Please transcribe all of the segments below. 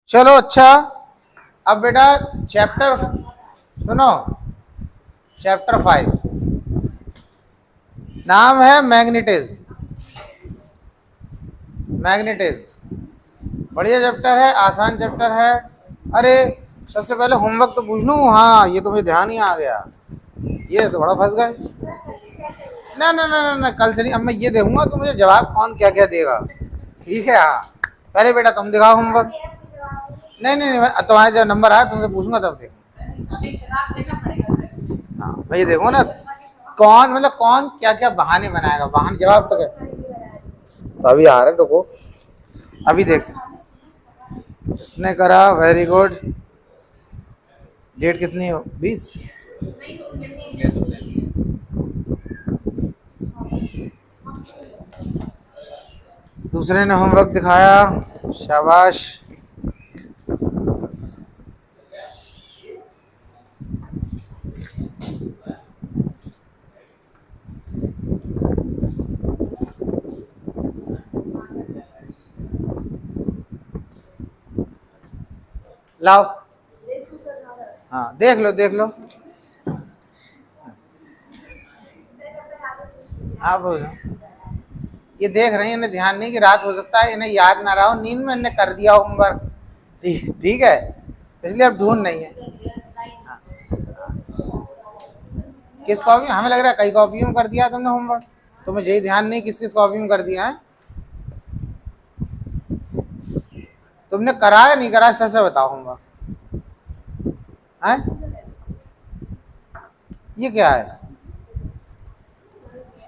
चलो अच्छा, अब बेटा चैप्टर सुनो। चैप्टर 5 नाम है मैग्नेटिज्म। मैग्नेटिज्म बढ़िया चैप्टर है, आसान चैप्टर है। अरे सबसे पहले होमवर्क तो पूछ लूँ। हाँ ये तो मुझे ध्यान ही आ गया, ये तो बड़ा फंस गए। ना ना ना ना ना, कल से नहीं। अब मैं ये देखूंगा तो मुझे जवाब कौन क्या क्या देगा। ठीक है हाँ, पहले बेटा तुम दिखाओ होमवर्क। नहीं नहीं नहीं, तुम्हारे जब नंबर आया तुमसे पूछूंगा तब देखो। हाँ मैं ये देखूंगा ना कौन, मतलब कौन क्या क्या बहाने बनाएगा। बहाने जवाब तो क्या, तो अभी आ रहा है, रुको अभी देखते। इसने करा, वेरी गुड। डेट कितनी हो, 20। दूसरे ने होमवर्क दिखाया, शाबाश। लाओ, हाँ देख लो देख लो। आप ये देख रही है, इन्हें ध्यान नहीं कि रात हो सकता है इन्हें याद ना रहा हो, नींद में इन्हें कर दिया होमवर्क। ठीक है, इसलिए अब ढूंढ नहीं है। हाँ। किस कॉपी, हमें लग रहा है कई कॉपियों में कर दिया तुमने होमवर्क, तुम्हें यही ध्यान नहीं किस किस कॉपी में कर दिया है। तुमने करा या नहीं करा, सच से बताओ होमवर्क है? ये क्या है,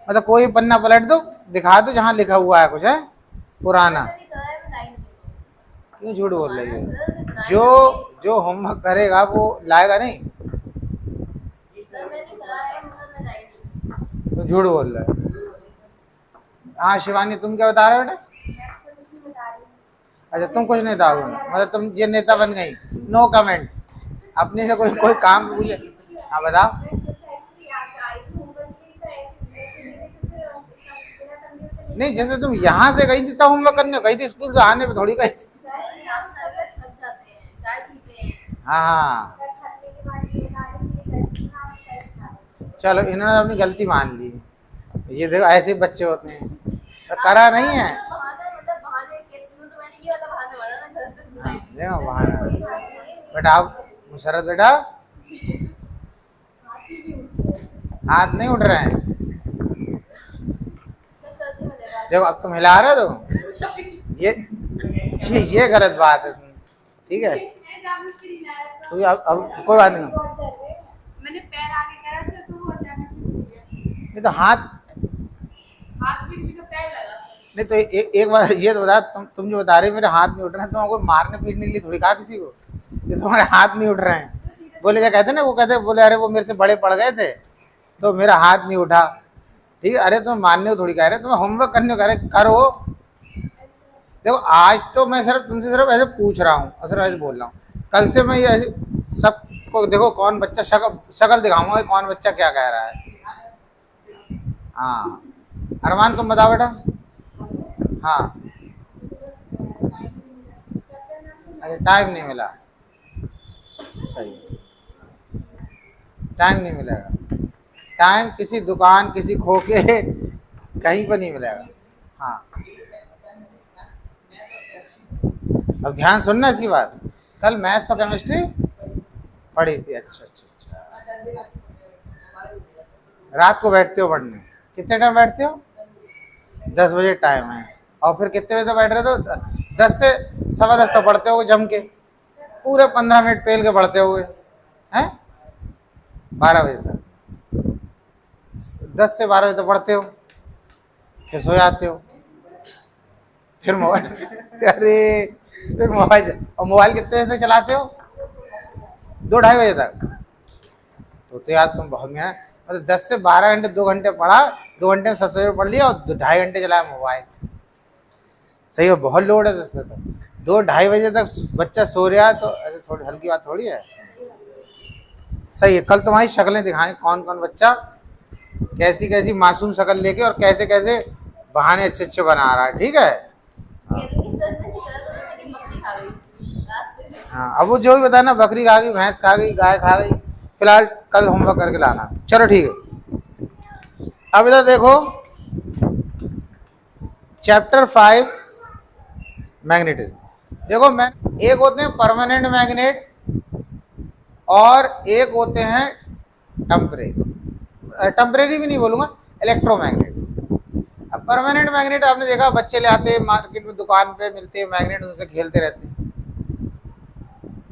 मतलब कोई पन्ना पलट दो, दिखा दो जहां लिखा हुआ है कुछ है पुराना। क्यों झूठ बोल रही है? जो जो होमवर्क करेगा वो लाएगा नहीं, तो झूठ बोल रहा है। हाँ शिवानी तुम क्या बता रहे हो बेटा? अच्छा तुम कुछ नहीं बताओगे, मतलब तुम ये नेता बन गई। नो कमेंट्स, अपने से कोई कोई काम पूछे। हाँ बताओ। नहीं जैसे तुम यहाँ से गई थी तब होमवर्क करने गई थी, स्कूल से आने पे थोड़ी गई थी। हाँ हाँ चलो, इन्होंने अपनी गलती मान ली। ये देखो ऐसे बच्चे होते हैं, तो करा नहीं है। देखो बहाना बेटा, आप मुशर्रत बेटा हाथ नहीं उठ रहे हैं। देखो अब तुम हिला रहे हो, ये गलत बात है। ठीक है तो अब कोई बात नहीं। मैंने पैर आगे करा से तो वो अचानक नहीं तो हाथ भी तो पैर लगा। नहीं तो एक बार ये तो बता, तुम जो बता रहे मेरे हाथ नहीं उठ रहे हैं, तो कोई मारने पीटने के लिए थोड़ी कहा किसी को कि तुम्हारे हाथ नहीं उठ रहे हैं। बोले क्या कहते ना, वो कहते बोले अरे वो मेरे से बड़े पड़ गए थे तो मेरा हाथ नहीं उठा। ठीक है, अरे तुम मानने को थोड़ी कह रहे, तुम्हें होमवर्क करने को कह रहे, करो। देखो आज तो मैं सिर्फ तुमसे सिर्फ ऐसे पूछ रहा हूँ, सिर्फ ऐसे बोल रहा हूँ। कल से मैं ये ऐसे सबको देखो कौन बच्चा शक्ल दिखाऊंगा, कौन बच्चा क्या कह रहा है। हाँ अरमान तुम बताओ बेटा। हाँ अच्छा टाइम नहीं मिला, सही, टाइम नहीं मिलेगा। टाइम किसी दुकान किसी खोके कहीं पर नहीं मिलेगा। हाँ अब ध्यान सुनना इसकी बात। कल मैथ्स और केमिस्ट्री पढ़ी थी। अच्छा अच्छा अच्छा, रात को बैठते हो पढ़ने? कितने टाइम बैठते हो? 10 बजे टाइम है, और फिर कितने बजे तक बैठ रहे हो? 10 से 10:15 तक पढ़ते हो जम के, पूरे 15 मिनट पेल के पढ़ते हुए हैं। 12 बजे तक, 10 से 12 बजे तक पढ़ते हो, फिर सो जाते हो, फिर मोबाइल अरे फिर मोबाइल, और मोबाइल कितने बजे तक चलाते हो? 2-2:30 बजे तक। तो यार तुम बहुत में, मतलब 10 से 12 घंटे, 2 घंटे पढ़ा, 2 घंटे में सबसे पढ़ लिया, और 2-2.5 घंटे चलाया मोबाइल। सही है, बहुत लोड है उसमें तो। 2-2:30 बजे तक बच्चा सो रहा है, तो ऐसे थोड़ी हल्की बात थोड़ी है। सही है, कल तुम्हारी शक्लें दिखाएं, कौन कौन बच्चा कैसी कैसी मासूम शक्ल लेके और कैसे कैसे बहाने अच्छे अच्छे बना रहा है। ठीक है। हाँ, अब वो जो भी बताना, बकरी खा गई, भैंस खा गई, गाय खा गई, फिलहाल कल होमवर्क करके लाना। चलो ठीक है। अब इधर देखो, चैप्टर 5 मैग्नेटिज्म। देखो, एक होते हैं परमानेंट मैग्नेट और एक होते हैं टेम्परेरी भी नहीं बोलूंगा, इलेक्ट्रोमैग्नेट। अब परमानेंट मैग्नेट आपने देखा, बच्चे ले आते हैं मार्केट में, दुकान पे मिलते हैं मैग्नेट, उनसे खेलते रहते हैं।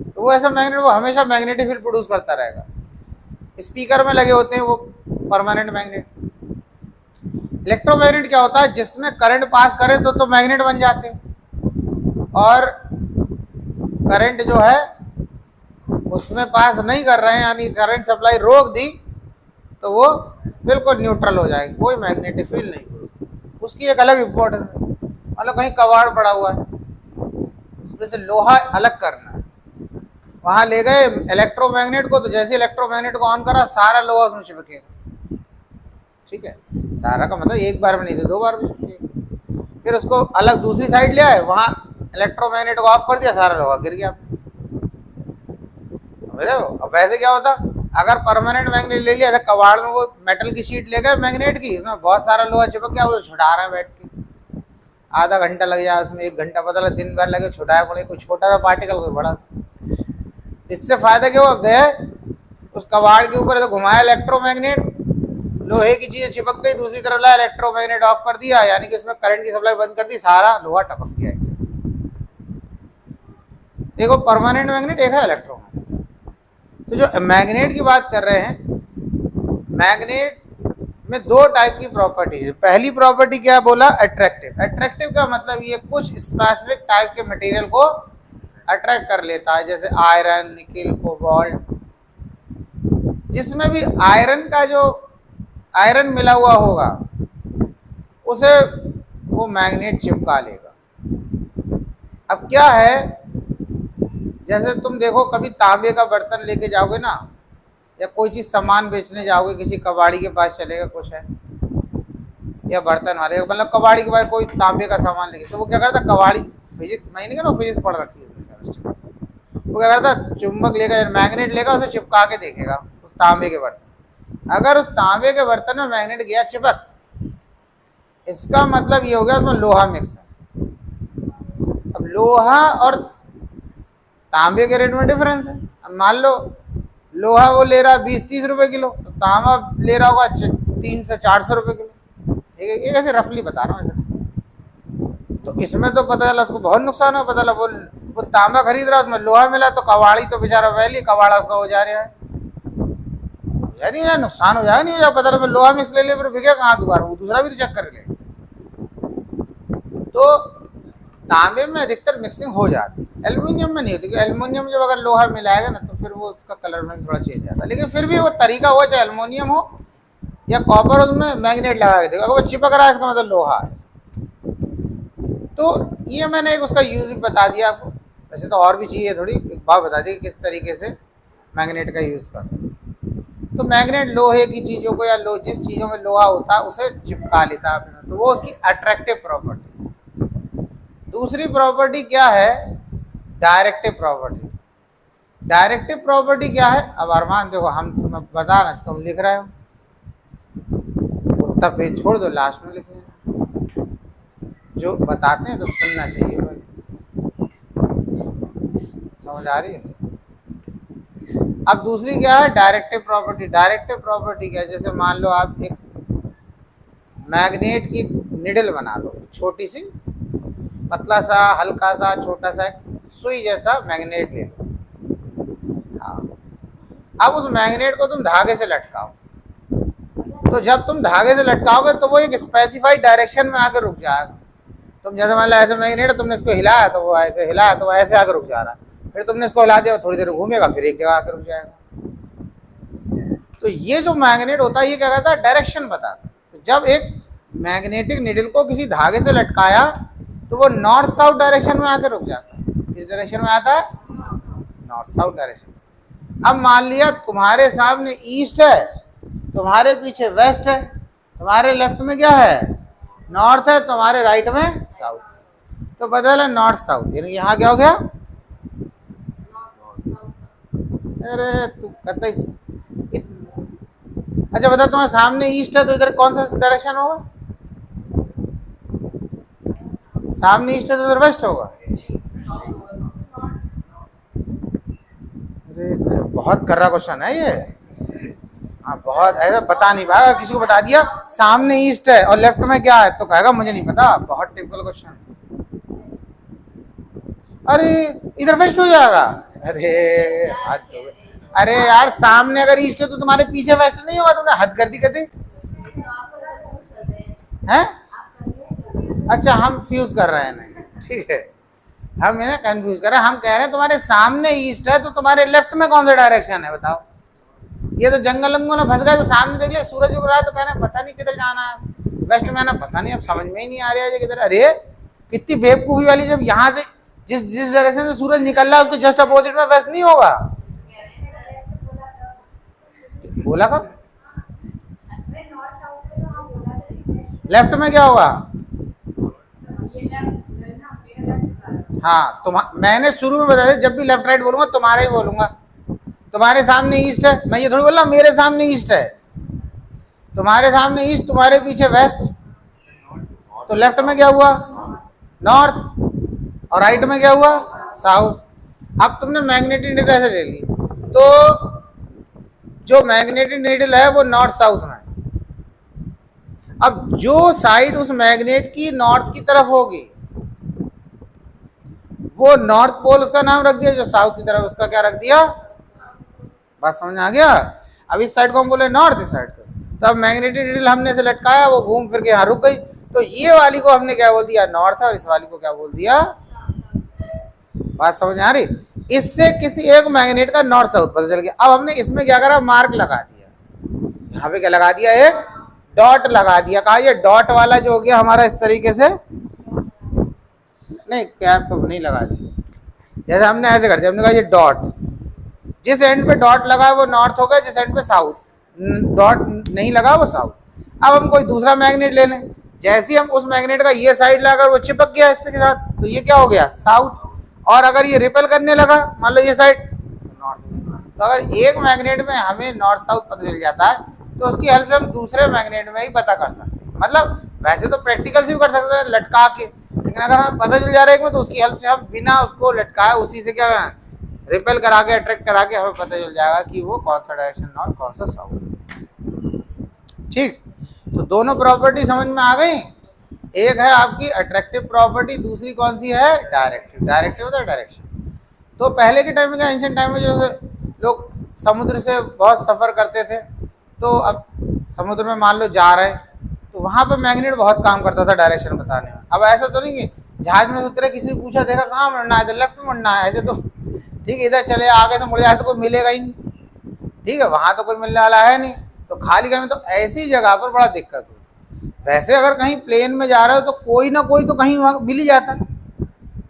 तो वो ऐसा मैग्नेट, वो हमेशा मैग्नेटिक फील्ड प्रोड्यूस करता रहेगा। स्पीकर में लगे होते हैं वो परमानेंट मैग्नेट। इलेक्ट्रोमैग्नेट क्या होता है, जिसमें करंट पास करे तो मैग्नेट बन जाते हैं, और करंट जो है उसमें पास नहीं कर रहे हैं, यानी करंट सप्लाई रोक दी, तो वो बिल्कुल न्यूट्रल हो जाएगी, कोई मैग्नेटिक फील्ड नहीं। उसकी एक अलग इंपॉर्टेंस है। मतलब कहीं कबाड़ पड़ा हुआ है, उसमें से लोहा अलग करना है, वहां ले गए इलेक्ट्रोमैग्नेट को, तो जैसे इलेक्ट्रोमैग्नेट को ऑन करा, सारा लोहा उसमें चिपकेगा। ठीक है, सारा का मतलब एक बार में नहीं, तो 2 बार में चिपकेगा। फिर उसको अलग दूसरी साइड ले आए, वहां इलेक्ट्रोमैग्नेट को ऑफ कर दिया, सारा लोहा गिर गया। समझ रहे हो? अब वैसे क्या होता, अगर परमानेंट मैग्नेट ले लिया, कबाड़ में वो मेटल की शीट ले गए मैग्नेट की, उसमें बहुत सारा लोहा चिपक गया, वो छुटा रहे हैं बैठ के, आधा घंटा लग जाए उसमें, 1 घंटा पता लगे, दिन भर लगे, छुटाया पड़े, कोई छोटा सा पार्टिकल, कोई बड़ा। इससे फायदा क्या हुआ, गए उस कबाड़ के ऊपर तो घुमाया इलेक्ट्रोमैग्नेट, लोहे की चीजें चिपक गई, दूसरी तरफ लाया इलेक्ट्रोमैग्नेट ऑफ कर दिया, यानी कि उसमें करंट की सप्लाई बंद कर दी, सारा लोहा टपक गया। देखो, परमानेंट मैग्नेट एक है इलेक्ट्रोमैग्नेट। तो जो मैग्नेट की बात कर रहे हैं, मैग्नेट में 2 टाइप की प्रॉपर्टीज है। पहली प्रॉपर्टी क्या बोला, अट्रैक्टिव। अट्रैक्टिव का मतलब ये कुछ स्पेसिफिक टाइप के मटेरियल को अट्रैक्ट कर लेता है, जैसे आयरन, निकेल, कोबाल्ट। जिसमें भी आयरन का जो आयरन मिला हुआ होगा, उसे वो मैग्नेट चिपका लेगा। अब क्या है, जैसे तुम देखो, कभी तांबे का बर्तन लेके जाओगे ना, या कोई चीज सामान बेचने जाओगे, किसी कबाड़ी के पास चलेगा, कुछ है या बर्तन वाले, मतलब कबाड़ी के पास कोई तांबे का सामान लेके, तो वो क्या करता, कबाड़ी, फिजिक्स मैं नहीं कह रहा हूँ, फिजिक्स पढ़ रखी है, वो क्या करता, चुंबक लेगा, मैग्नेट लेगा, उसे चिपका के देखेगा उस तांबे के बर्तन। अगर उस तांबे के बर्तन में मैग्नेट गया चिपक, इसका मतलब ये हो गया उसमें लोहा मिक्स है। अब लोहा और तांबे के रेट में डिफरेंस है। अब मान लो लोहा वो ले रहा 20-30 रुपए किलो, तो तांबा ले रहा होगा 300-400 रुपए किलो। एक ऐसे रफली बता रहा हूँ ऐसे। तो इसमें तो पता चला उसको बहुत नुकसान है, पता चला वो तांबा खरीद रहा, उसमें लोहा मिला, तो कबाड़ी तो बेचारा वैली कबाड़ा उसका हो जा रहा है, यानी यार नुकसान हो जाएगा, नहीं हो जाए, पता चला लोहा मिक्स ले ले, फिर बिके कहाँ दोबारा, वो दूसरा भी तो चेक कर ले। तो तांबे में अधिकतर मिक्सिंग हो जाती है, एल्युमिनियम में नहीं होती। एल्युमिनियम जब अगर लोहा मिलाएगा ना, तो फिर वो उसका कलर में थोड़ा चेंज आता है, लेकिन फिर भी वो तरीका हो, चाहे एल्युमिनियम हो या कॉपर, उसमें मैग्नेट लगा के देखो, अगर वो चिपक रहा है, इसका मतलब लोहा है। तो ये मैंने एक उसका यूज भी बता दिया आपको। वैसे तो और भी चीज़ें, थोड़ी एक बात बता दी कि किस तरीके से मैग्नेट का यूज कर। तो मैग्नेट लोहे की चीज़ों को, या जिस चीज़ों में लोहा होता है उसे चिपका लेता है, तो वो उसकी अट्रैक्टिव प्रॉपर्टी। दूसरी प्रॉपर्टी क्या है, डायरेक्टिव प्रॉपर्टी। डायरेक्टिव प्रॉपर्टी क्या है, अब अरमान देखो, हम तुम्हें बता रहे, तुम लिख रहे हो, उतना पेज छोड़ दो, लास्ट में लिख लेना। जो बताते हैं तो सुनना चाहिए भाई, समझ आ रही है? अब दूसरी क्या है, डायरेक्टिव प्रॉपर्टी। डायरेक्टिव प्रॉपर्टी क्या है, जैसे मान लो आप एक मैग्नेट की निडल बना लो, छोटी सी, पतला सा, हल्का सा, छोटा सा, सुई जैसा मैग्नेट ले लो। हाँ, अब उस मैग्नेट को तुम धागे से लटकाओ, तो जब तुम धागे से लटकाओगे तो वो एक स्पेसिफाइड डायरेक्शन में आकर रुक जाएगा। तुम जैसे मान लो ऐसे मैग्नेट, तुमने इसको हिलाया तो वो ऐसे हिलाया तो वो ऐसे आकर रुक जा रहा है, फिर तुमने इसको हिला दिया, थोड़ी देर घूमेगा, फिर एक जगह आकर रुक जाएगा। तो ये जो मैग्नेट होता है, ये क्या कहता है, डायरेक्शन बताता है। तो जब एक मैग्नेटिक निडल को किसी धागे से लटकाया, तो वो नॉर्थ साउथ डायरेक्शन में आकर रुक जाता है। किस डायरेक्शन में आता है, नॉर्थ साउथ डायरेक्शन। अब मान लिया तुम्हारे सामने ईस्ट है, तुम्हारे पीछे वेस्ट है, तुम्हारे लेफ्ट में क्या है, नॉर्थ है, तुम्हारे राइट में साउथ। तो बदल है नॉर्थ साउथ, यानी यहाँ क्या हो गया, अरे तू कतई अच्छा बता, तुम्हारे सामने ईस्ट है तो इधर कौन सा डायरेक्शन होगा? सामने ईस्ट है तो इधर वेस्ट होगा। अरे बहुत कर्रा क्वेश्चन है ये। हाँ बहुत ऐसा बता नहीं पाया, किसी को बता दिया सामने ईस्ट है और लेफ्ट में क्या है तो कहेगा मुझे नहीं पता। बहुत टिपिकल क्वेश्चन। अरे इधर वेस्ट हो जाएगा। अरे हाथ धो गए। अरे यार सामने अगर ईस्ट है तो तुम्हारे पीछे वेस्ट नहीं होगा, तुमने हद कर दी कहते हैं। अच्छा हम फ्यूज कर रहे हैं, नहीं ठीक है, हम इन्हें कंफ्यूज कर रहे हैं। हम कह रहे हैं तुम्हारे सामने ईस्ट है तो तुम्हारे लेफ्ट में कौन सा डायरेक्शन है बताओ। ये तो जंगल अंगों में फंस गए तो सामने देख लिया सूरज उग रहा है तो कह रहे हैं पता नहीं किधर जाना है, वेस्ट में आना पता नहीं, अब समझ में ही नहीं आ रहा है किधर। अरे कितनी बेवकूफी वाली, जब यहाँ से जिस डायरेक्शन से सूरज निकल रहा है उसके जस्ट अपोजिट में वेस्ट नहीं होगा। बोला कब? लेफ्ट में क्या होगा? हाँ मैंने शुरू में बताया जब भी लेफ्ट राइट बोलूंगा तुम्हारे ही बोलूंगा। तुम्हारे सामने ईस्ट है, मैं ये थोड़ी बोल रहा मेरे सामने ईस्ट है। तुम्हारे सामने ईस्ट, तुम्हारे पीछे वेस्ट, तो लेफ्ट में क्या हुआ? नॉर्थ। और राइट में क्या हुआ? साउथ। अब तुमने मैग्नेटिक नीडल ऐसे ले ली तो जो मैग्नेटिक नीडल है वो नॉर्थ साउथ में है। अब जो साइड उस मैग्नेट की नॉर्थ की तरफ होगी वो नॉर्थ पोल उसका नाम रख दिया, जो साउथ की तरफ उसका क्या रख दिया? बात समझ में आ गया? अब इस साइड को हम बोले नॉर्थ, इस साइड को। तो अब मैग्नेटिक नीडल हमने से लटकाया, वो घूम फिर के यहाँ रुक गई, तो ये वाली को हमने क्या बोल दिया? नॉर्थ, और इस वाली को क्या बोल दिया? बात समझ में आ रही? इससे किसी एक मैग्नेट का नॉर्थ साउथ पता चल गया। अब हमने इसमें क्या करा? मार्क लगा दिया। यहाँ पे क्या लगा दिया? एक डॉट लगा दिया। कहा ये डॉट वाला जो हो गया हमारा इस तरीके से, नहीं कैप नहीं लगा दी, जैसे हमने ऐसे कर दिया, हमने कहा ये डॉट, जिस एंड पे डॉट लगा है वो नॉर्थ हो गया, जिस एंड पे साउथ डॉट नहीं लगा वो साउथ। अब हम कोई दूसरा मैग्नेट ले लें, जैसे ही हम उस मैग्नेट का ये साइड लगा वो चिपक गया इसके साथ, तो ये क्या हो गया? साउथ। और अगर ये रिपेल करने लगा मान लो ये साइड नॉर्थ। तो अगर एक मैग्नेट में हमें नॉर्थ साउथ पता चल जाता है तो उसकी हेल्प से हम दूसरे मैग्नेट में ही पता कर सकते हैं। मतलब वैसे तो प्रैक्टिकल से भी कर सकते हैं लटका के, लेकिन अगर हमें पता चल जा रहा है एक में तो उसकी हेल्प से हम बिना उसको लटकाए उसी से क्या करना, रिपेल करा के अट्रैक्ट करा के हमें पता चल जाएगा कि वो कौन सा डायरेक्शन नॉर्थ कौन सा साउथ। ठीक, तो दोनों प्रॉपर्टी समझ में आ गई। एक है आपकी अट्रैक्टिव प्रॉपर्टी, दूसरी कौन सी है? डायरेक्टिव। डायरेक्टिव होता है डायरेक्शन। तो पहले के टाइम में क्या, एंशिएंट टाइम में जो लोग समुद्र से बहुत सफ़र करते थे, तो अब समुद्र में मान लो जा रहे हैं तो वहाँ पे मैग्नेट बहुत काम करता था डायरेक्शन बताने में। अब ऐसा तो नहीं कि जहाज में उतरे किसी ने पूछा देखा कहाँ मुड़ना है, तो लेफ्ट में मुड़ना है, ऐसे तो ठीक है इधर चले आगे से मुड़ जाए तो कोई मिलेगा ही नहीं। ठीक है, वहाँ तो कोई मिलने वाला है नहीं, तो खाली करने तो ऐसी जगह पर बड़ा दिक्कत होती। वैसे अगर कहीं प्लेन में जा रहे हो तो कोई ना कोई तो कहीं वहाँ मिल ही जाता है।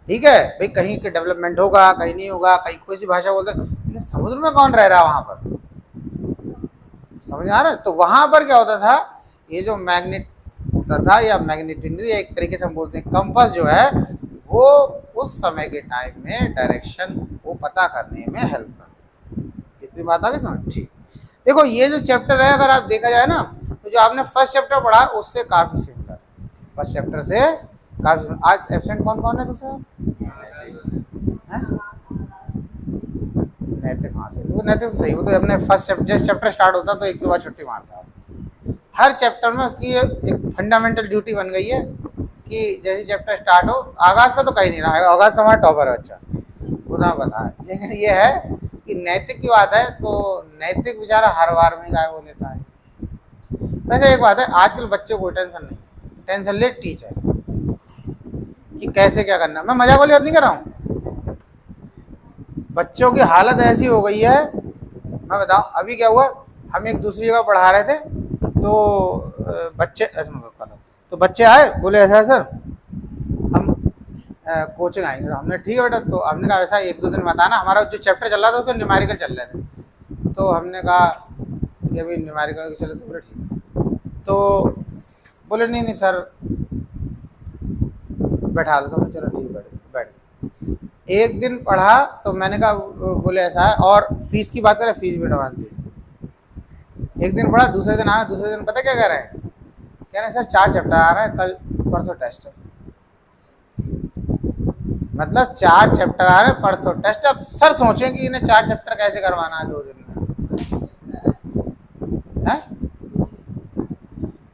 ठीक है भाई, कहीं के डेवलपमेंट होगा, कहीं नहीं होगा, कहीं कोई सी भाषा बोलते हैं, लेकिन समुद्र में कौन रह रहा है वहाँ पर? समझ आ रहा है? तो वहाँ पर क्या होता था, ये जो मैग्नेट होता था या मैग्नेटिक, एक तरीके से हम बोलते हैं कंपास जो है, वो उस समय के टाइम में डायरेक्शन को पता करने में हेल्प करता है। इतनी बात आ गई समझ? ठीक, देखो ये जो चैप्टर है अगर आप देखा जाए ना तो जो आपने फर्स्ट चैप्टर पढ़ा उससे काफी सिमिलर, फर्स्ट चैप्टर से काफी सिमिलर। आज एब्सेंट कौन कौन है दूसरा? नैतिक। हाँ से वो नैतिक सही, वो तो अपने फर्स्ट चैप्टर स्टार्ट होता तो एक दो बार छुट्टी मारता। हर चैप्टर में उसकी एक फंडामेंटल ड्यूटी बन गई है कि जैसे चैप्टर स्टार्ट हो, आगाज का तो कहीं नहीं रहा है, आगाज तो हमारा टॉपर है बच्चा, उतना पता है। लेकिन ये है कि नैतिक की बात है तो नैतिक बेचारा हर बार में गायब हो लेता है। वैसे एक बात है, आजकल बच्चे को टेंशन नहीं, टेंशन ले टीचर कि कैसे क्या करना। मैं मजाक वाली बात नहीं कर रहा हूँ, बच्चों की हालत ऐसी हो गई है। मैं बताऊँ अभी क्या हुआ, हम एक दूसरी जगह पढ़ा रहे थे तो बच्चे तो बच्चे आए, बोले ऐसा सर हम कोचिंग आएंगे। तो हमने ठीक है बेटा, तो हमने कहा ऐसा एक दो दिन बताना, हमारा जो चैप्टर चल रहा था उसके न्यूमेरिकल चल रहे थे, तो हमने कहा कि अभी न्यूमेरिकल चले, तो बोले ठीक। तो बोले नहीं नहीं सर बैठा दो, तो चलो ठीक बैठ। एक दिन पढ़ा तो मैंने कहा, बोले ऐसा है, और फीस की बात करें, फीस भी एडवांस दी। एक दिन पढ़ा, दूसरे दिन आना, दूसरे दिन पता क्या कह रहे हैं, कह रहे हैं सर 4 चैप्टर आ रहा है, कल परसों टेस्ट है। मतलब 4 चैप्टर आ रहे हैं, परसों टेस्ट। अब सर सोचें कि इन्हें 4 चैप्टर कैसे करवाना है 2 दिन में, है?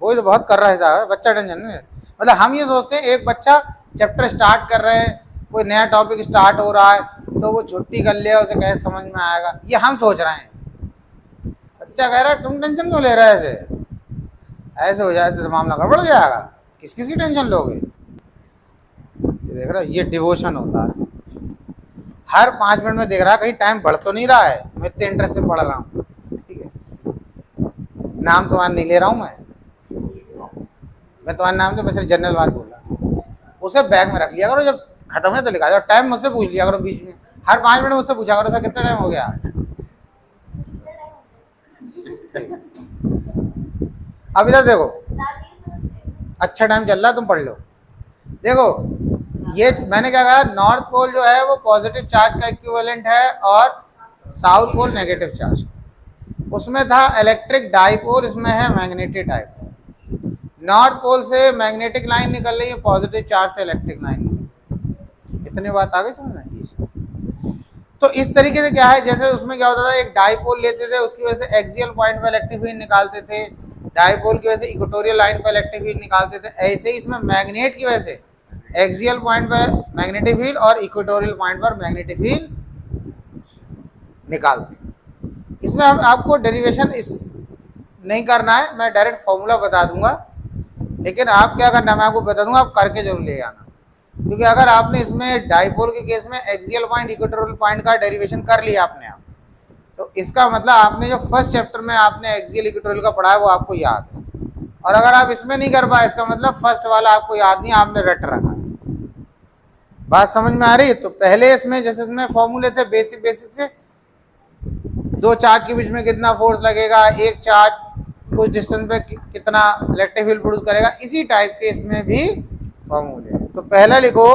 वही तो बहुत कर रहा है साहब, बच्चा टेंशन नहीं है। मतलब हम ये सोचते हैं एक बच्चा चैप्टर स्टार्ट कर रहे हैं, कोई नया टॉपिक स्टार्ट हो रहा है तो वो छुट्टी कर लिया, उसे कैसे समझ में आएगा, ये हम सोच रहे हैं। बच्चा कह रहा है तुम टेंशन क्यों ले रहे हो, ऐसे ऐसे हो जाए तो मामला गड़बड़ हो जाएगा, किस किस की टेंशन लोगे। ये देख रहा है, ये डिवोशन होता है। हर 5 मिनट में देख रहा है कहीं टाइम बढ़ तो नहीं रहा है, मैं इतने इंटरेस्ट से पढ़ रहा हूँ। ठीक है, नाम तुम्हारा नहीं ले रहा हूँ मैं तुम्हारा नाम तो मैं सिर्फ जनरल बात बोल रहा हूँ। उसे बैग में रख लिया करो, जब खत्म है तो लिखा जाओ। टाइम मुझसे पूछ लिया करो बीच में, हर 5 मिनट मुझसे पूछा करो सर कितना टाइम हो गया। अब इधर देखो, अच्छा टाइम चल रहा है, तुम पढ़ लो। देखो ये मैंने क्या कहा, नॉर्थ पोल जो है वो पॉजिटिव चार्ज का इक्विवेलेंट है और साउथ पोल नेगेटिव चार्ज। उसमें था इलेक्ट्रिक डाइपोल, इसमें है मैग्नेटिक डाइपोल। नॉर्थ पोल से मैग्नेटिक लाइन निकल रही है, पॉजिटिव चार्ज से इलेक्ट्रिक लाइन निकल रही है। इतनी बात आ गई समझ में। तो इस तरीके से क्या है, जैसे उसमें क्या होता था, एक डाइपोल लेते थे, उसकी वजह से एक्सियल पॉइंट पर इलेक्ट्रिक फील्ड निकालते थे, डाइपोल की वजह से इक्वेटोरियल लाइन पर इलेक्ट्रिक फील्ड निकालते थे। ऐसे ही इसमें मैग्नेट की वजह से एक्सियल पॉइंट पर मैग्नेटिक फील्ड और इक्वेटोरियल पॉइंट पर मैग्नेटिक फील्ड निकालते हैं। इसमें हम आपको डेरिवेशन इस नहीं करना है, मैं डायरेक्ट फॉर्मूला बता दूंगा, लेकिन आप क्या करना है मैं आपको बता दूंगा, आप करके जरूर ले आना। क्योंकि अगर आपने इसमें डाइपोल के केस में एक्सियल पॉइंट इक्वेटोरियल पॉइंट का डेरिवेशन कर लिया आपने आप, तो इसका मतलब आपने जो फर्स्ट चैप्टर में आपने एक्सियल इक्वेटोरियल का पढ़ा है वो आपको याद है। और अगर आप इसमें नहीं कर पाए, इसका मतलब फर्स्ट वाला आपको याद नहीं, आपने रट रखा है। बात समझ में आ रही है? तो पहले इसमें जैसे इसमें फॉर्मूले थे बेसिक से, 2 चार्ज के बीच में कितना फोर्स लगेगा, एक चार्ज कुछ डिस्टेंस पे कितना इलेक्ट्रिक फील्ड प्रोड्यूस करेगा, इसी टाइप के इसमें भी फॉर्मूले हैं। तो पहला लिखो,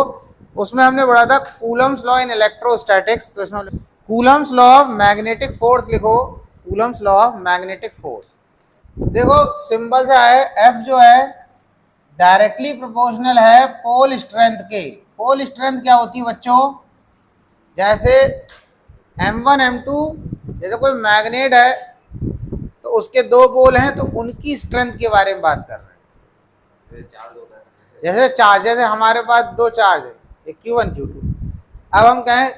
उसमें हमने पढ़ा था कूलम्स लॉ इन इलेक्ट्रोस्टैटिक्स, तो इसमें Coulomb's law of magnetic force लिखो, Coulomb's law of magnetic force. देखो सिंबल से है, एफ जो है डायरेक्टली प्रोपोर्शनल है पोल स्ट्रेंथ के। पोल स्ट्रेंथ क्या होती है बच्चों, जैसे M1 M2, जैसे कोई मैग्नेट है तो उसके 2 पोल हैं, तो उनकी स्ट्रेंथ के बारे में बात कर रहे हैं। जैसे चार्ज, जैसे हमारे पास 2 चार्ज है, एक Q1 Q2। अब हम कहें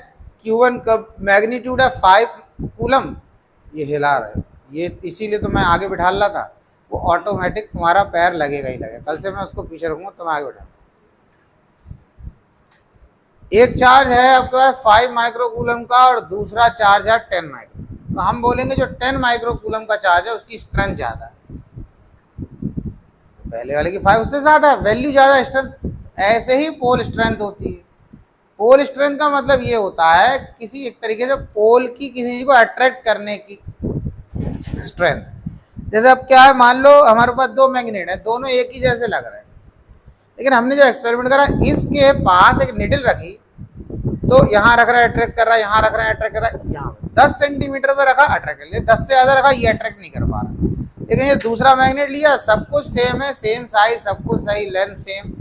Q1 का मैग्नीट्यूड है 5 कूलम, ये हिला रहा है, ये इसीलिए तो मैं आगे बिठा रहा था, वो ऑटोमेटिक तुम्हारा पैर लगेगा ही लगेगा। कल से मैं उसको पीछे रखूंगा, तुम आगे बिठा। एक चार्ज है आपके पास 5 माइक्रोकूलम का और दूसरा चार्ज है 10 माइक्रो, तो हम बोलेंगे जो 10 माइक्रोकूलम का चार्ज है उसकी स्ट्रेंथ ज्यादा है, पहले वाले की 5 उससे ज्यादा है, वैल्यू ज्यादा, स्ट्रेंथ। ऐसे ही पोल स्ट्रेंथ होती है। पोल स्ट्रेंथ का मतलब ये होता है किसी एक तरीके से पोल की किसी चीज को अट्रैक्ट करने की स्ट्रेंथ। जैसे अब क्या है, मान लो हमारे पास 2 मैग्नेट है, दोनों एक ही जैसे लग रहे हैं, लेकिन हमने जो एक्सपेरिमेंट करा, इसके पास एक निडल रखी, तो यहाँ रख रहा है अट्रैक्ट कर रहा है, यहाँ रख रहा है अट्रैक्ट कर रहा है, यहाँ 10 सेंटीमीटर पे रखा अट्रैक्ट कर लिया, 10 से ज्यादा रखा ये अट्रैक्ट नहीं कर पा रहा। लेकिन ये दूसरा मैग्नेट लिया, सब कुछ सेम है, सेम साइज, सब कुछ सही, लेंथ सेम,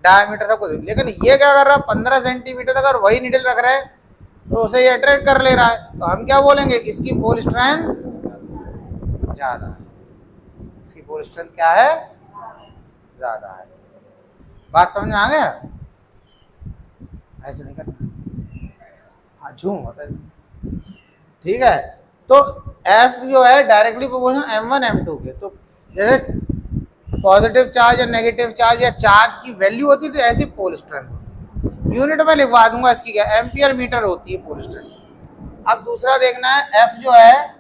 डायमीटर सब कुछ, लेकिन ये क्या कर रहा है 15 सेंटीमीटर तक और वही निडल रख रहा है, तो उसे ये अट्रैक्ट कर ले रहा है। तो हम क्या बोलेंगे, इसकी पोल स्ट्रेंथ ज्यादा है, इसकी पोल स्ट्रेंथ क्या है, ज्यादा है। बात समझ में आ गया? ऐसे नहीं करना, हाँ झूम होता है, ठीक है। तो F जो है डायरेक्टली प्रोपोर्शनल M1 M2 के। तो जैसे पॉजिटिव चार्ज या नेगेटिव चार्ज या चार्ज की वैल्यू होती है, तो ऐसी पोल स्ट्रेंथ होती है। यूनिट में लिखवा दूंगा इसकी, क्या एम्पियर मीटर होती है पोल स्ट्रेंथ। अब दूसरा देखना है, F जो है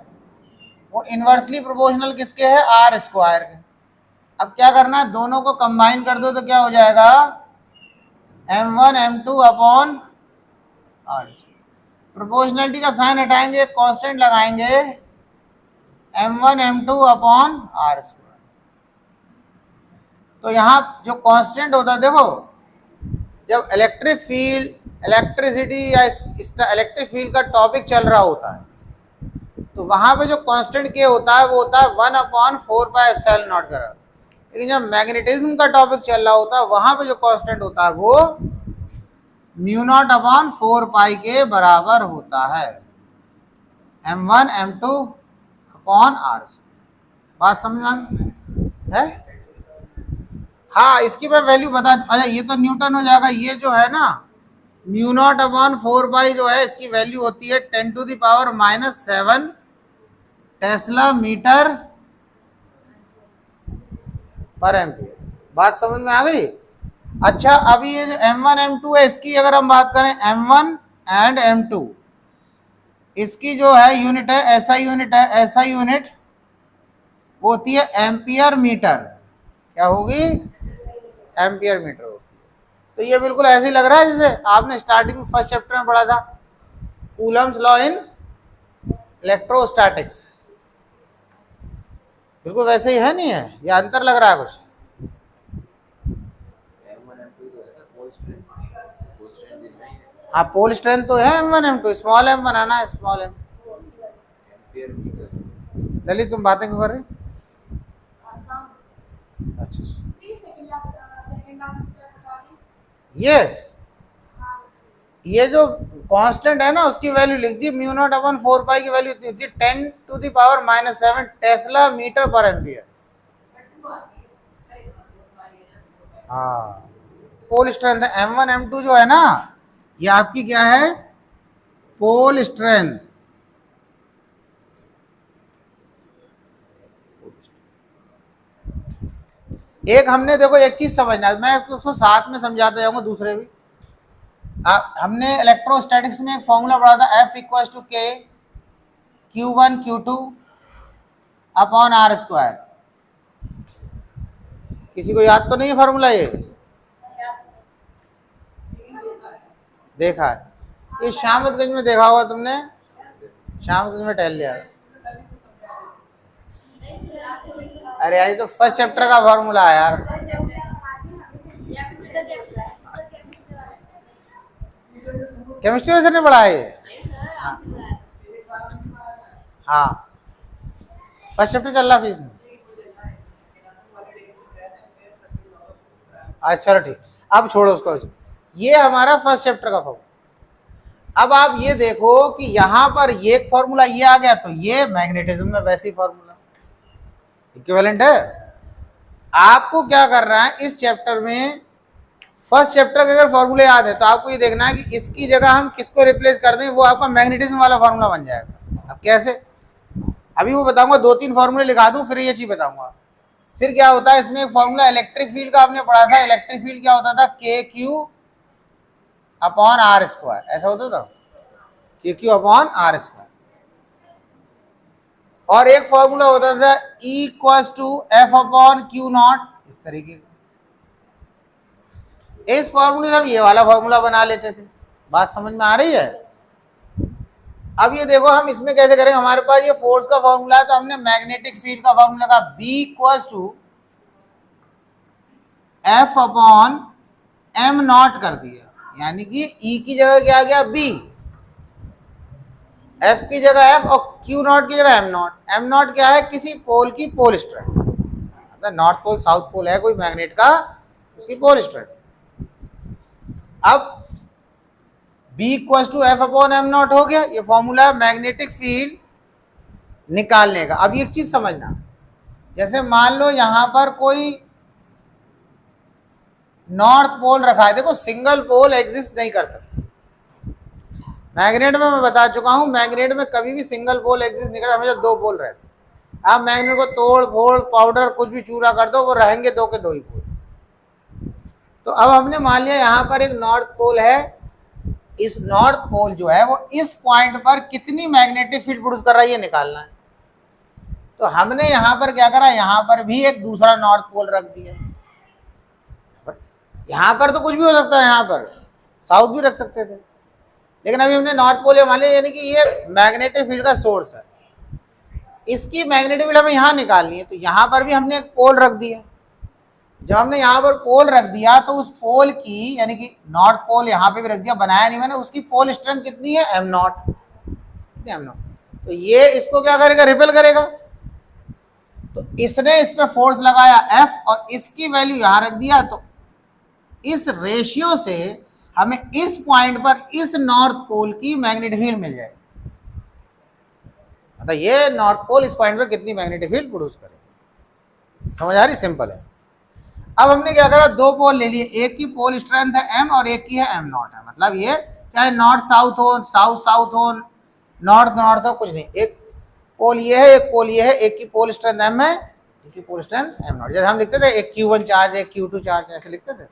वो इनवर्सली प्रोपोर्शनल किसके है, R स्क्वायर के। अब क्या करना है, दोनों को कंबाइन कर दो तो क्या हो जाएगा, M1 M2 upon R। Proportionality का साइन हटाएंगे, कांस्टेंट लगाएंगे, M1 M2 upon R square. तो यहाँ जो कांस्टेंट होता है, देखो जब इलेक्ट्रिक फील्ड इलेक्ट्रिसिटी या इलेक्ट्रिक फील्ड का टॉपिक चल रहा होता है, तो वहां पे जो कांस्टेंट के होता है वो होता है 1/4πε0 करा। लेकिन जब मैग्नेटिज्म का टॉपिक चल रहा होता है वहां पे जो कांस्टेंट होता है वो μ0/4π के बराबर होता है, m1 m2/r। बात समझ में है? हाँ, इसकी मैं वैल्यू बता, अच्छा ये तो न्यूटन हो जाएगा। ये जो है ना μ0/4π जो है इसकी वैल्यू होती है 10⁻⁻7 टेस्ला मीटर पर एम्पियर। बात समझ में आ गई? अच्छा, अभी ये जो m1 m2 है इसकी अगर हम बात करें, m1 एंड m2 इसकी जो है यूनिट है, ऐसा यूनिट है, ऐसा यूनिट वो होती है एम्पियर मीटर। क्या होगी? एम्पियर मीटर होगी। तो ये बिल्कुल ऐसे ही लग रहा है जैसे आपने स्टार्टिंग में फर्स्ट चैप्टर में पढ़ा था, कूलम्स लॉ इन इलेक्ट्रोस्टैटिक्स। बिल्कुल वैसे ही है, नहीं है? या अंतर लग रहा है कुछ? हाँ, पोल स्ट्रेंथ तो है m1 m2, स्मॉल m बनाना है, स्मॉल m। ललित तुम बातें क्यों कर रही? अच्छा, ये जो कांस्टेंट है ना उसकी वैल्यू लिख दी, μ0/4π की वैल्यू इतनी होती है 10⁻⁻7 टेस्ला मीटर पर एम्पियर। हाँ, पोल स्ट्रेंथ है m1 m2 जो है ना, ये आपकी क्या है? Pole strength. एक हमने देखो एक चीज समझना है, मैं उसको साथ में समझाता जाऊंगा दूसरे भी। हमने इलेक्ट्रोस्टैटिक्स में एक फॉर्मूला पढ़ा था, F = K Q1 Q2/r²। किसी को याद तो नहीं है फॉर्मूला? ये देखा है, ये शामतगंज में देखा होगा तुमने, शामतगंज में टहल लिया। अरे यार, ये तो फर्स्ट चैप्टर का फॉर्मूला है यार। केमिस्ट्री सर ने पढ़ा है ये? हाँ, फर्स्ट चैप्टर चल रहा है इसमें। अच्छा चलो ठीक, अब छोड़ो उसको। ये हमारा फर्स्ट चैप्टर का फॉर्मूला। अब आप ये देखो कि यहां पर ये फॉर्मूला ये आ गया, तो ये मैग्नेटिज्म में वैसे ही फॉर्मूला इक्विवेलेंट है। आपको क्या कर रहा है इस चैप्टर में, फर्स्ट चैप्टर के अगर फॉर्मूले याद है तो आपको ये देखना है कि इसकी जगह हम किसको रिप्लेस कर दें, वो आपका मैग्नेटिज्म वाला फॉर्मूला बन जाएगा। अब कैसे? अभी वो बताऊंगा, 2-3 फॉर्मूले लिखा दूं फिर ये चीज बताऊंगा। फिर क्या होता है इसमें, एक फॉर्मूला इलेक्ट्रिक फील्ड का आपने पढ़ा था। इलेक्ट्रिक फील्ड क्या होता था? KQ/r²। ऐसा होता था, KQ/r²। और एक फॉर्मूला होता था E = F/Q0, इस तरीके का। इस फॉर्मूले से हम ये वाला फॉर्मूला बना लेते थे। बात समझ में आ रही है? अब ये देखो हम इसमें कैसे करेंगे। हमारे पास ये फोर्स का फॉर्मूला है, तो हमने मैग्नेटिक फील्ड का फॉर्मूला का B = F/m0 कर दिया, यानी कि E की जगह क्या आ गया? B, F की जगह F और Q0 की जगह m0। m0 क्या है? किसी पोल की पोल स्ट्रेंथ, मतलब नॉर्थ पोल साउथ पोल है कोई मैग्नेट का, उसकी पोल स्ट्रेंथ। अब B = F/m0 हो गया, ये फॉर्मूला मैग्नेटिक फील्ड निकालने का। अब एक चीज समझना, जैसे मान लो यहां पर कोई नॉर्थ पोल रखा है। देखो सिंगल पोल एग्जिस्ट नहीं कर सकता मैग्नेट में, मैं बता चुका हूं। मैग्नेट में कभी भी सिंगल पोल एग्जिस्ट नहीं करता, हमेशा 2 पोल रहते। आप मैग्नेट को तोड़ फोड़ पाउडर कुछ भी चूरा कर दो, वो रहेंगे 2 के 2 ही पोल। तो अब हमने मान लिया यहाँ पर एक नॉर्थ पोल है। इस नॉर्थ पोल जो है वो इस पॉइंट पर कितनी मैग्नेटिक फील्ड प्रोड्यूस कर रहा है ये निकालना है। तो हमने यहाँ पर क्या करा, यहाँ पर भी एक दूसरा नॉर्थ पोल रख दिया। यहाँ पर तो कुछ भी हो सकता है, यहाँ पर साउथ भी रख सकते थे, लेकिन अभी हमने नॉर्थ पोल मान लिया, यानी कि ये मैग्नेटिक फील्ड का सोर्स है। इसकी मैग्नेटिक फील्ड हमें यहाँ निकालनी है, तो यहाँ पर भी हमने एक पोल रख दिया। जब हमने यहाँ पर पोल रख दिया तो उस पोल की, यानी कि नॉर्थ पोल यहाँ पे भी रख दिया, बनाया नहीं मैंने, उसकी पोल स्ट्रेंथ कितनी है, एम नॉट, एम नॉट। तो ये इसको क्या करेगा, रिपेल करेगा। तो इसने इस पे फोर्स लगाया एफ और इसकी वैल्यू यहां रख दिया, तो इस रेशियो से हमें इस पॉइंट पर इस नॉर्थ पोल की मैग्नेटिक फील्ड मिल जाएगी। मतलब ये नॉर्थ पोल इस पॉइंट पर कितनी मैग्नेटिक फील्ड प्रोड्यूस करेगा। समझ आ रही, सिंपल है। अब हमने क्या करा, दो पोल ले लिए, एक की पोल स्ट्रेंथ है एम और एक की है एम नॉट है। मतलब ये चाहे नॉर्थ साउथ हो, साउथ साउथ हो, नॉर्थ नॉर्थ हो, कुछ नहीं, एक पोल ये है, एक पोल ये है, एक की पोल स्ट्रेंथ एम है, एक की पोल स्ट्रेंथ एम नॉट। जैसे हम लिखते थे एक Q1 चार्ज है, Q2 चार्ज ऐसे लिखते थे,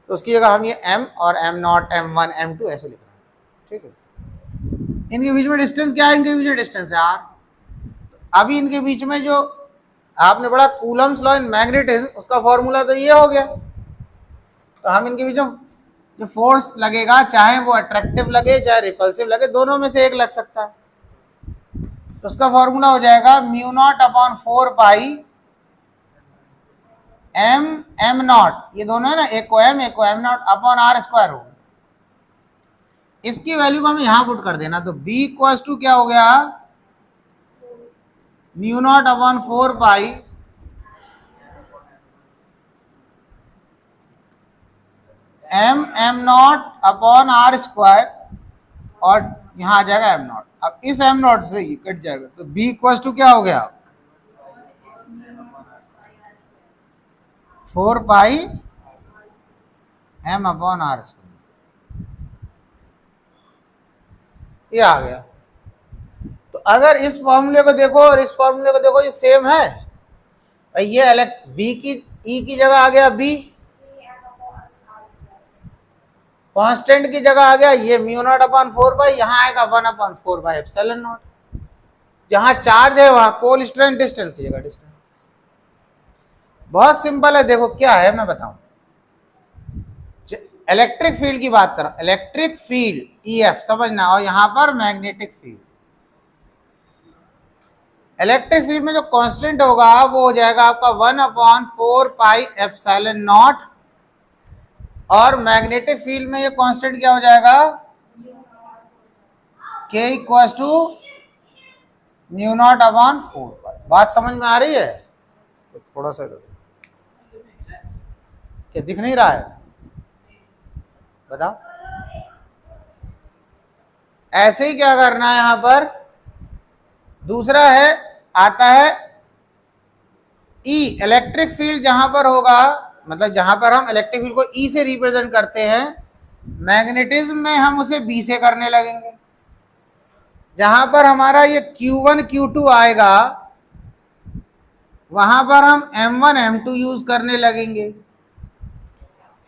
तो उसकी जगह हम ये m और m नॉट, m1 m2 ऐसे लिख रहे हैं। ठीक है, इनके बीच में डिस्टेंस क्या है, इनके बीच में डिस्टेंस है r। तो अभी इनके बीच में जो आपने पढ़ा कूलम्स लॉ इन मैग्नेटिज्म, उसका फॉर्मूला तो ये हो गया। तो हम इनके बीच में जो फोर्स लगेगा, चाहे वो अट्रैक्टिव लगे चाहे रिपल्सिव लगे, दोनों में से एक लग सकता है। तो उसका फॉर्मूला हो जाएगा mu naught upon 4 pi M M naught, ये दोनों है ना, एक को एम एक को M naught upon R square होगा। इसकी वैल्यू को हमें यहां पुट कर देना, तो बी इक्वल्स टू क्या हो गया, mu naught upon 4 pi M M naught upon R square, और यहां आ जाएगा एम नॉट। अब इस एम नॉट से ये कट जाएगा, तो बी इक्वल्स टू क्या हो गया, 4 pi M upon R square, ये आ गया। तो अगर इस फॉर्मूले को देखो और इस फॉर्मूले को देखो, ये सेम है भाई। ये बी की ई की जगह आ गया बी, कांस्टेंट की जगह आ गया ये म्यू नॉट अपॉन 4 पाई, यहां आएगा 1 अपॉन 4 पाई एप्सिलॉन नॉट। जहां चार्ज है वहां पोल स्ट्रेंथ, डिस्टेंस की जगह डिस्टेंस। बहुत सिंपल है, देखो क्या है मैं बताऊं। इलेक्ट्रिक फील्ड की बात कर रहा हूं, इलेक्ट्रिक फील्ड ईएफ समझना, और यहां पर मैग्नेटिक फील्ड। इलेक्ट्रिक फील्ड में जो कांस्टेंट होगा वो हो जाएगा आपका 1 अपॉन 4 पाई एप्सिलॉन नॉट, और मैग्नेटिक फील्ड में ये कांस्टेंट क्या हो जाएगा, k equals to mu naught upon 4 pi. बात समझ में आ रही है, तो थोड़ा सा क्या दिख नहीं रहा है, बताओ। ऐसे ही क्या करना है, यहां पर दूसरा है, आता है ई, इलेक्ट्रिक फील्ड जहां पर होगा, मतलब जहां पर हम इलेक्ट्रिक फील्ड को ई से रिप्रेजेंट करते हैं, मैग्नेटिज्म में हम उसे बी से करने लगेंगे। जहां पर हमारा ये Q1 Q2 आएगा, वहां पर हम M1 M2 यूज करने लगेंगे।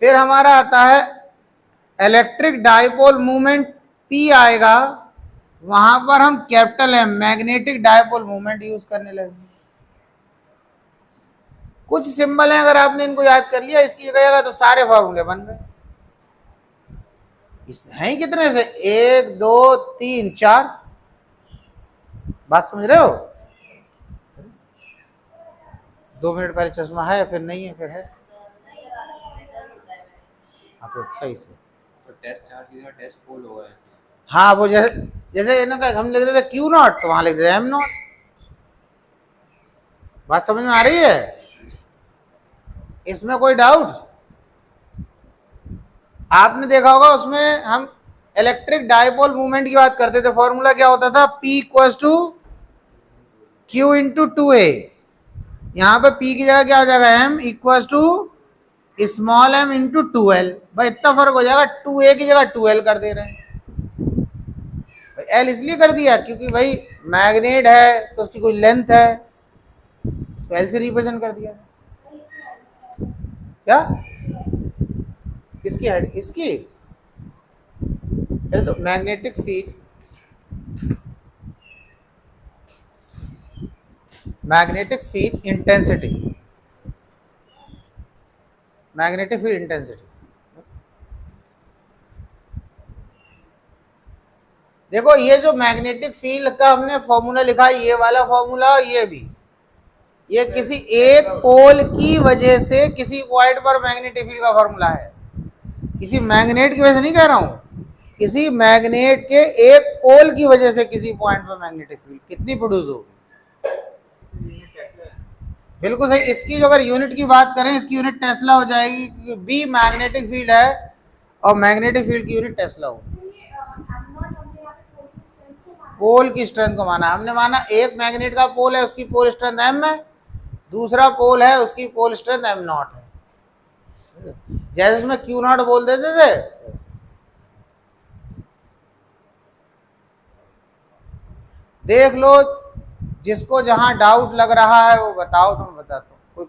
फिर हमारा आता है इलेक्ट्रिक डाइपोल मूवमेंट P आएगा, वहां पर हम capital M magnetic dipole movement use करने लगेंगे। कुछ सिंबल हैं, अगर आपने इनको याद कर लिया इसकी जगह तो सारे फॉर्मूले बन गए। हैं कितने से, 1 2 3 4, बात समझ रहे हो। 2 मिनट पहले चश्मा है, फिर नहीं है, फिर है। हाँ तो सही से, तो टेस्ट चार्ज की जगह टेस्ट पोल होगा। हाँ वो जैसे जैसे इन्होंने हम लिख देते Q नॉट, तो वहां लिख देते M नॉट। बात समझ में आ रही है, इसमें कोई डाउट। आपने देखा होगा उसमें हम इलेक्ट्रिक डाइपोल मूवमेंट की बात करते थे, फॉर्मूला क्या होता था, P equals to Q into 2a। यहां पे P की जगह क्या हो जाएगा, M equals to small m into 2l। भाई इतना फर्क हो जाएगा, 2a की जगह 2l कर दे रहे हैं। एल इसलिए कर दिया क्योंकि भाई मैग्नेट है तो उसकी कोई लेंथ है, उसको एल से रिप्रेजेंट कर दिया। क्या किसकी हेड, इसकी, तो magnetic field, magnetic field intensity, magnetic field intensity. देखो ये जो मैग्नेटिक फील्ड का हमने फॉर्मूला लिखा है, ये वाला फॉर्मूला, ये भी ये किसी एक पोल की वजह से किसी पॉइंट पर मैग्नेटिक फील्ड का फॉर्मूला है। किसी मैग्नेट की वजह से नहीं कह रहा हूं, किसी मैग्नेट के एक पोल की वजह से किसी पॉइंट पर मैग्नेटिक फील्ड कितनी प्रोड्यूस होगी। बिल्कुल सही। इसकी जो अगर यूनिट की बात करें, इसकी यूनिट टेस्ला हो जाएगी, क्योंकि बी मैग्नेटिक फील्ड है और मैग्नेटिक फील्ड की यूनिट टेस्ला होगी। पोल की स्ट्रेंथ को माना हमने, माना एक मैग्नेट का पोल है, उसकी पोल स्ट्रेंथ m है, दूसरा पोल है उसकी पोल स्ट्रेंथ m0 है। जैसे उसमें Q0 बोल देते थे, देख लो जिसको जहां डाउट लग रहा है वो बताओ, तो मैं बताता हूँ। कोई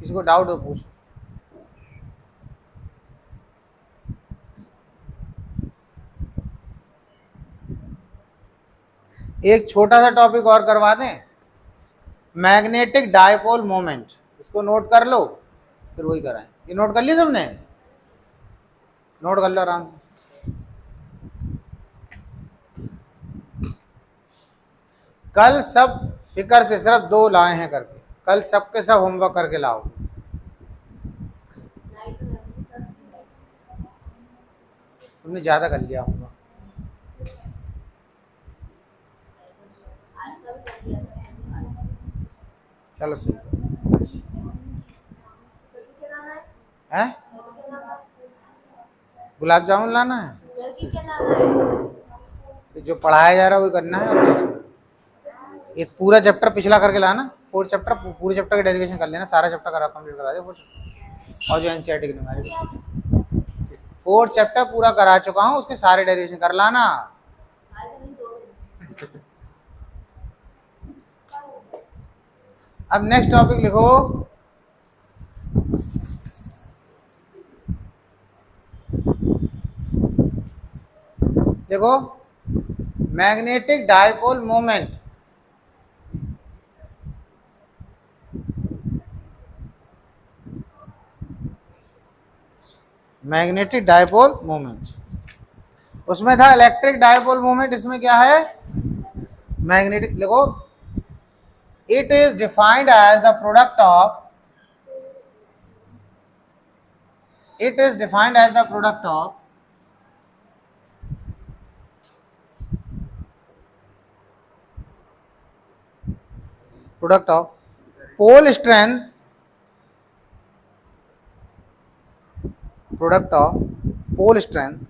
किसी को डाउट हो पूछो। एक छोटा सा टॉपिक और करवा दें, मैग्नेटिक डायपोल मोमेंट, इसको नोट कर लो फिर वही कराएं। ये नोट कर लिया तुमने? नोट कर लो आराम से। कल सब फिक्र से सिर्फ 2 लाए हैं करके, कल सबके सब होमवर्क करके लाओ। तुमने ज्यादा कर लिया होमवर्क। चलो सुन है, गुलाब जामुन लाना है, जो पढ़ाया जा रहा है वही करना है। ये पूरा चैप्टर पिछला करके लाना, 4 चैप्टर, पूरे चैप्टर का डेरिवेशन कर लेना, सारा चैप्टर करा कंप्लीट करा दे। और जो एनसीईआरटी की न्यूमेरिकल 4 चैप्टर पूरा करा चुका हूँ, उसके सारे डेरिवेशन कर लाना। अब नेक्स्ट टॉपिक लिखो, देखो magnetic dipole moment. Magnetic dipole moment, उसमें था इलेक्ट्रिक डायपोल मोमेंट, इसमें क्या है मैग्नेटिक। देखो it is defined as the product of, it is defined as the product of pole strength, product of pole strength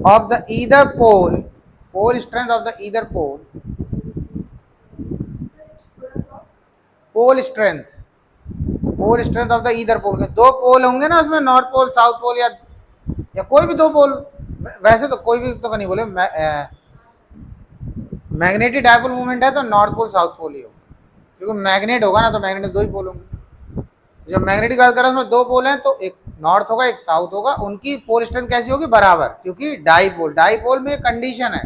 of the either pole, pole strength of the either pole, pole strength, pole strength of the either pole. के 2 पोल होंगे ना उसमें, north pole south pole, या कोई भी 2 पोल, वैसे तो कोई भी तो नहीं बोले, मैग्नेटिक डायपोल मूवमेंट है तो नॉर्थ पोल साउथ पोल ही होगा, क्योंकि मैग्नेट होगा ना तो मैग्नेट 2 ही पोल होंगे। जब मैग्नेटिक की बात करें उसमें 2 पोल हैं, तो एक नॉर्थ होगा एक साउथ होगा, उनकी पोल स्ट्रेंथ कैसी होगी बराबर, क्योंकि डाइपोल, डाइपोल में कंडीशन है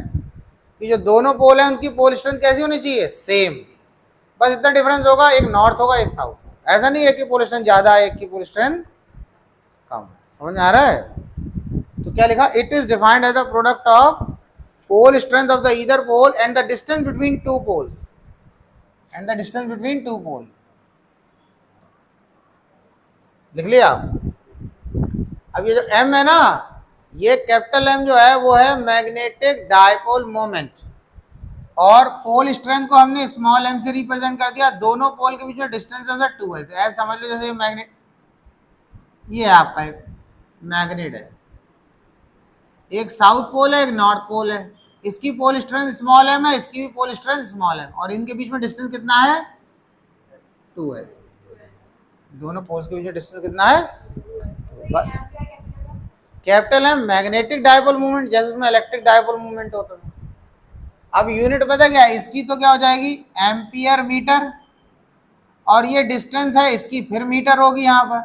कि जो दोनों पोल हैं उनकी पोल स्ट्रेंथ कैसी होनी चाहिए, सेम। बस इतना डिफरेंस होगा, एक नॉर्थ होगा एक साउथ। ऐसा नहीं है कि पोल स्ट्रेंथ ज्यादा है एक की पोल स्ट्रेंथ कम है। समझ में आ रहा है? तो क्या लिखा, it is defined as the product of pole strength of the either pole and the distance between 2 poles, and the distance between 2 pole. लिख लिया? अब ये जो m है ना, ये कैपिटल M जो है वो है मैग्नेटिक डायपोल मोमेंट, और पोल स्ट्रेंथ को हमने स्मॉल m से रिप्रेजेंट कर दिया। दोनों पोल के बीच में डिस्टेंस है 2 है। ऐसे समझ लो जैसे मैग्नेट, ये आपका एक मैग्नेट है, एक साउथ पोल है एक नॉर्थ पोल है, इसकी पोल स्ट्रेंथ स्मॉल m है, इसकी भी पोल स्ट्रेंथ स्मॉल m, और इनके बीच में डिस्टेंस कितना है 2 है। दोनों पोल्स के बीच में डिस्टेंस कितना है, capital M magnetic dipole movement, जैसे उसमें इलेक्ट्रिक डायपोल मूवमेंट होता है। अब यूनिट पता क्या है इसकी, तो क्या हो जाएगी एम्पियर मीटर, और ये डिस्टेंस है इसकी फिर मीटर होगी यहाँ पर,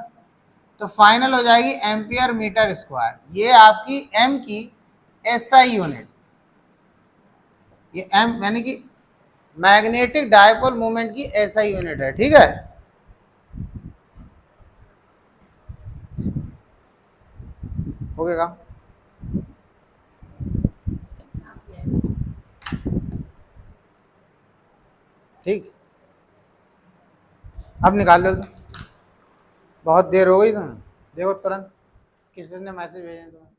तो फाइनल हो जाएगी एम्पियर मीटर स्क्वायर। ये आपकी m की SI यूनिट, ये m यानी कि मैग्नेटिक डायपोल मूवमेंट की SI यूनिट है। ठीक है, हो गया? ठीक, अब निकाल लो तुम, बहुत देर हो गई तुम। देखो तुरंत किसने मैसेज भेजे हैं तुम्हें।